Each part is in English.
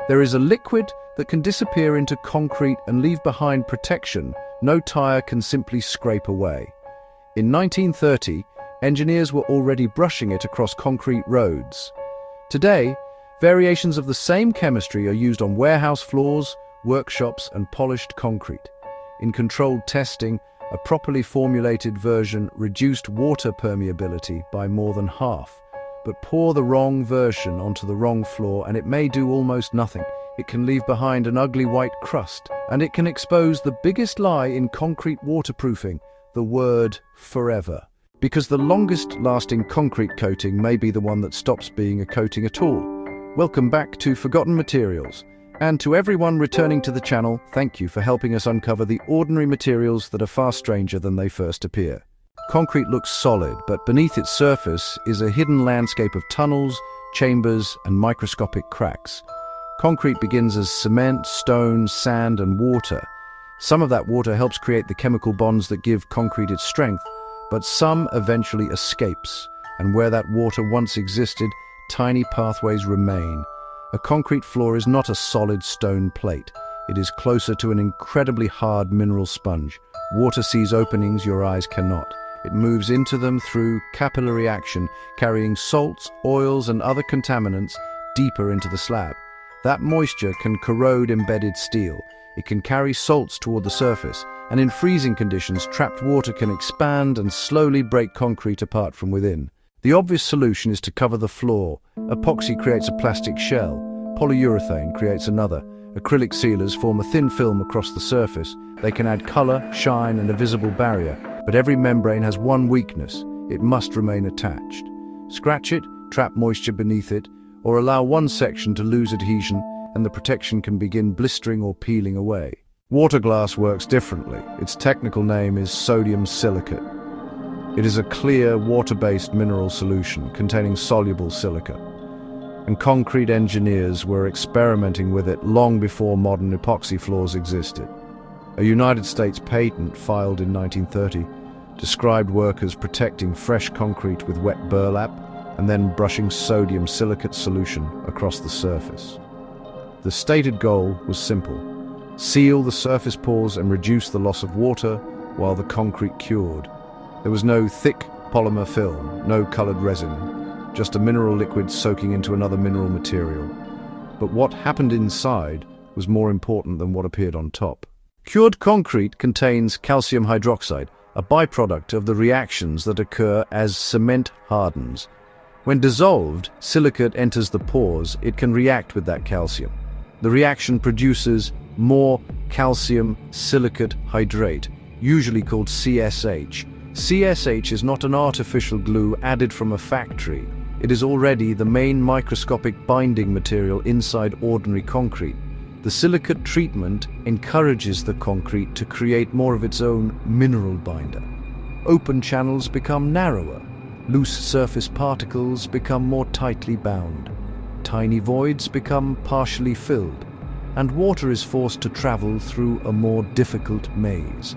There is a liquid that can disappear into concrete and leave behind protection no tire can simply scrape away. In 1930, engineers were already brushing it across concrete roads. Today, variations of the same chemistry are used on warehouse floors, workshops, and polished concrete. In controlled testing, a properly formulated version reduced water permeability by more than half. But pour the wrong version onto the wrong floor and it may do almost nothing. It can leave behind an ugly white crust, and it can expose the biggest lie in concrete waterproofing, the word forever. Because the longest-lasting concrete coating may be the one that stops being a coating at all. Welcome back to Forgotten Materials. And to everyone returning to the channel, thank you for helping us uncover the ordinary materials that are far stranger than they first appear. Concrete looks solid, but beneath its surface is a hidden landscape of tunnels, chambers, and microscopic cracks. Concrete begins as cement, stone, sand, and water. Some of that water helps create the chemical bonds that give concrete its strength, but some eventually escapes, and where that water once existed, tiny pathways remain. A concrete floor is not a solid stone plate. It is closer to an incredibly hard mineral sponge. Water sees openings your eyes cannot. It moves into them through capillary action, carrying salts, oils, and other contaminants deeper into the slab. That moisture can corrode embedded steel. It can carry salts toward the surface, and in freezing conditions, trapped water can expand and slowly break concrete apart from within. The obvious solution is to cover the floor. Epoxy creates a plastic shell. Polyurethane creates another. Acrylic sealers form a thin film across the surface. They can add color, shine, and a visible barrier. But every membrane has one weakness. It must remain attached. Scratch it, trap moisture beneath it, or allow one section to lose adhesion, and the protection can begin blistering or peeling away. Waterglass works differently. Its technical name is sodium silicate. It is a clear, water-based mineral solution containing soluble silica. And concrete engineers were experimenting with it long before modern epoxy floors existed. A United States patent filed in 1930 described workers protecting fresh concrete with wet burlap and then brushing sodium silicate solution across the surface. The stated goal was simple: seal the surface pores and reduce the loss of water while the concrete cured. There was no thick polymer film, no colored resin, just a mineral liquid soaking into another mineral material. But what happened inside was more important than what appeared on top. Cured concrete contains calcium hydroxide, a byproduct of the reactions that occur as cement hardens. When dissolved, silicate enters the pores. It can react with that calcium. The reaction produces more calcium silicate hydrate, usually called CSH. CSH is not an artificial glue added from a factory. It is already the main microscopic binding material inside ordinary concrete. The silicate treatment encourages the concrete to create more of its own mineral binder. Open channels become narrower. Loose surface particles become more tightly bound. Tiny voids become partially filled, and water is forced to travel through a more difficult maze.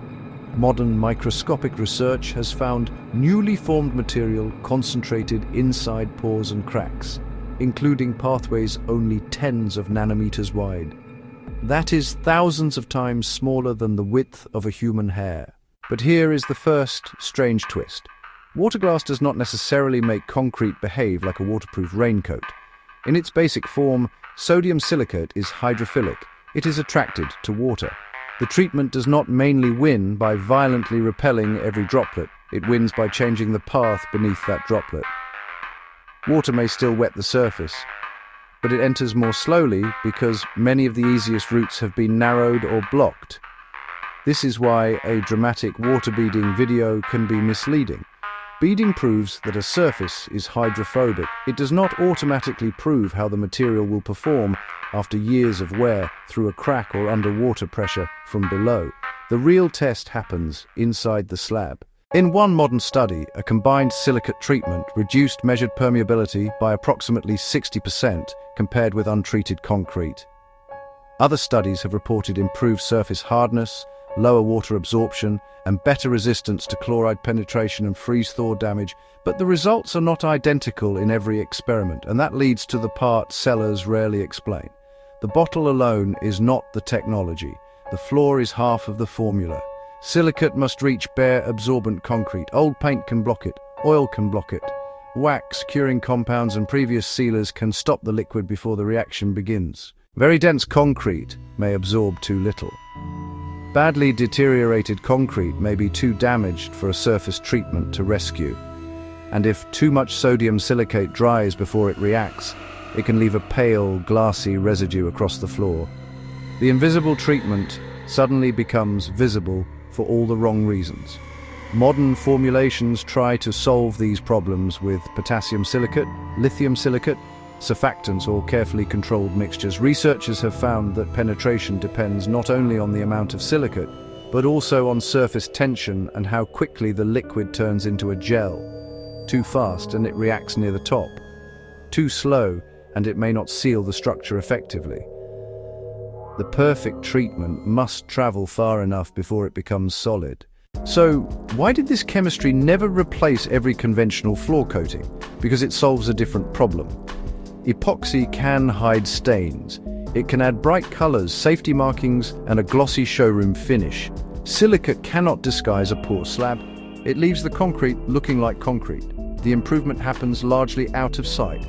Modern microscopic research has found newly formed material concentrated inside pores and cracks, including pathways only tens of nanometers wide. That is thousands of times smaller than the width of a human hair. But here is the first strange twist. Waterglass does not necessarily make concrete behave like a waterproof raincoat. In its basic form, sodium silicate is hydrophilic. It is attracted to water. The treatment does not mainly win by violently repelling every droplet. It wins by changing the path beneath that droplet. Water may still wet the surface, but it enters more slowly because many of the easiest routes have been narrowed or blocked. This is why a dramatic water beading video can be misleading. Beading proves that a surface is hydrophobic. It does not automatically prove how the material will perform after years of wear through a crack or under water pressure from below. The real test happens inside the slab. In one modern study, a combined silicate treatment reduced measured permeability by approximately 60% compared with untreated concrete. Other studies have reported improved surface hardness, lower water absorption, and better resistance to chloride penetration and freeze-thaw damage, but the results are not identical in every experiment, and that leads to the part sellers rarely explain. The bottle alone is not the technology. The floor is half of the formula. Silicate must reach bare absorbent concrete. Old paint can block it. Oil can block it. Wax, curing compounds and previous sealers can stop the liquid before the reaction begins. Very dense concrete may absorb too little. Badly deteriorated concrete may be too damaged for a surface treatment to rescue. And if too much sodium silicate dries before it reacts, it can leave a pale, glassy residue across the floor. The invisible treatment suddenly becomes visible for all the wrong reasons. Modern formulations try to solve these problems with potassium silicate, lithium silicate, surfactants or carefully controlled mixtures. Researchers have found that penetration depends not only on the amount of silicate, but also on surface tension and how quickly the liquid turns into a gel. Too fast and it reacts near the top. Too slow and it may not seal the structure effectively. The perfect treatment must travel far enough before it becomes solid. So, why did this chemistry never replace every conventional floor coating? Because it solves a different problem. Epoxy can hide stains. It can add bright colors, safety markings, and a glossy showroom finish. Silicate cannot disguise a poor slab. It leaves the concrete looking like concrete. The improvement happens largely out of sight.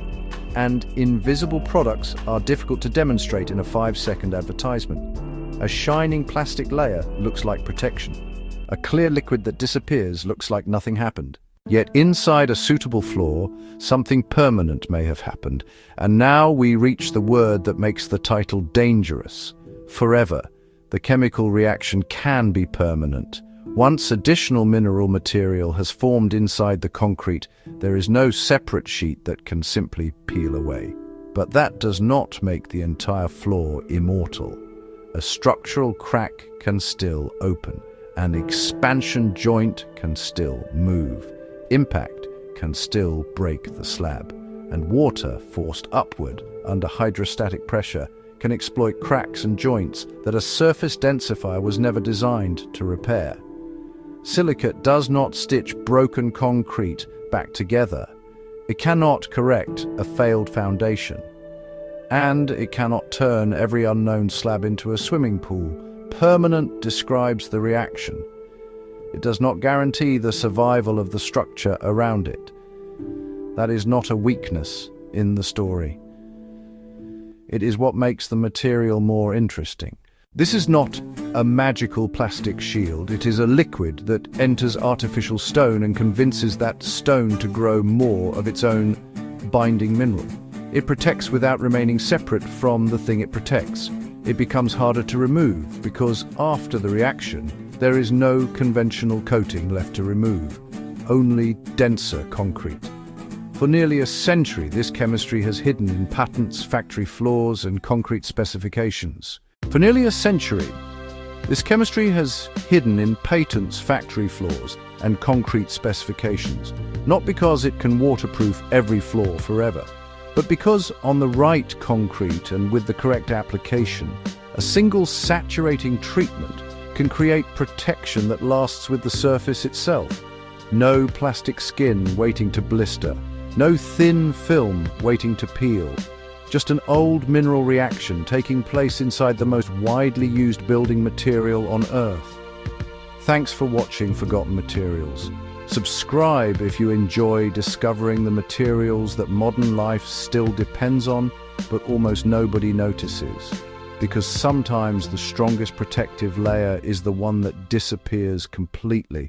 And invisible products are difficult to demonstrate in a 5-second advertisement. A shining plastic layer looks like protection. A clear liquid that disappears looks like nothing happened. Yet inside a suitable floor, something permanent may have happened. And now we reach the word that makes the title dangerous. Forever. The chemical reaction can be permanent. Once additional mineral material has formed inside the concrete, there is no separate sheet that can simply peel away. But that does not make the entire floor immortal. A structural crack can still open. An expansion joint can still move. Impact can still break the slab. And water forced upward under hydrostatic pressure can exploit cracks and joints that a surface densifier was never designed to repair. Silicate does not stitch broken concrete back together. It cannot correct a failed foundation. And it cannot turn every unknown slab into a swimming pool. Permanent describes the reaction. It does not guarantee the survival of the structure around it. That is not a weakness in the story. It is what makes the material more interesting. This is not a magical plastic shield. It is a liquid that enters artificial stone and convinces that stone to grow more of its own binding mineral. It protects without remaining separate from the thing it protects. It becomes harder to remove because after the reaction, there is no conventional coating left to remove, only denser concrete. For nearly a century, this chemistry has hidden in patents, factory floors, and concrete specifications. For nearly a century, this chemistry has hidden in patents, factory floors, and concrete specifications, not because it can waterproof every floor forever, but because on the right concrete and with the correct application, a single saturating treatment can create protection that lasts with the surface itself. No plastic skin waiting to blister, no thin film waiting to peel, just an old mineral reaction taking place inside the most widely used building material on Earth. Thanks for watching Forgotten Materials. Subscribe if you enjoy discovering the materials that modern life still depends on, but almost nobody notices. Because sometimes the strongest protective layer is the one that disappears completely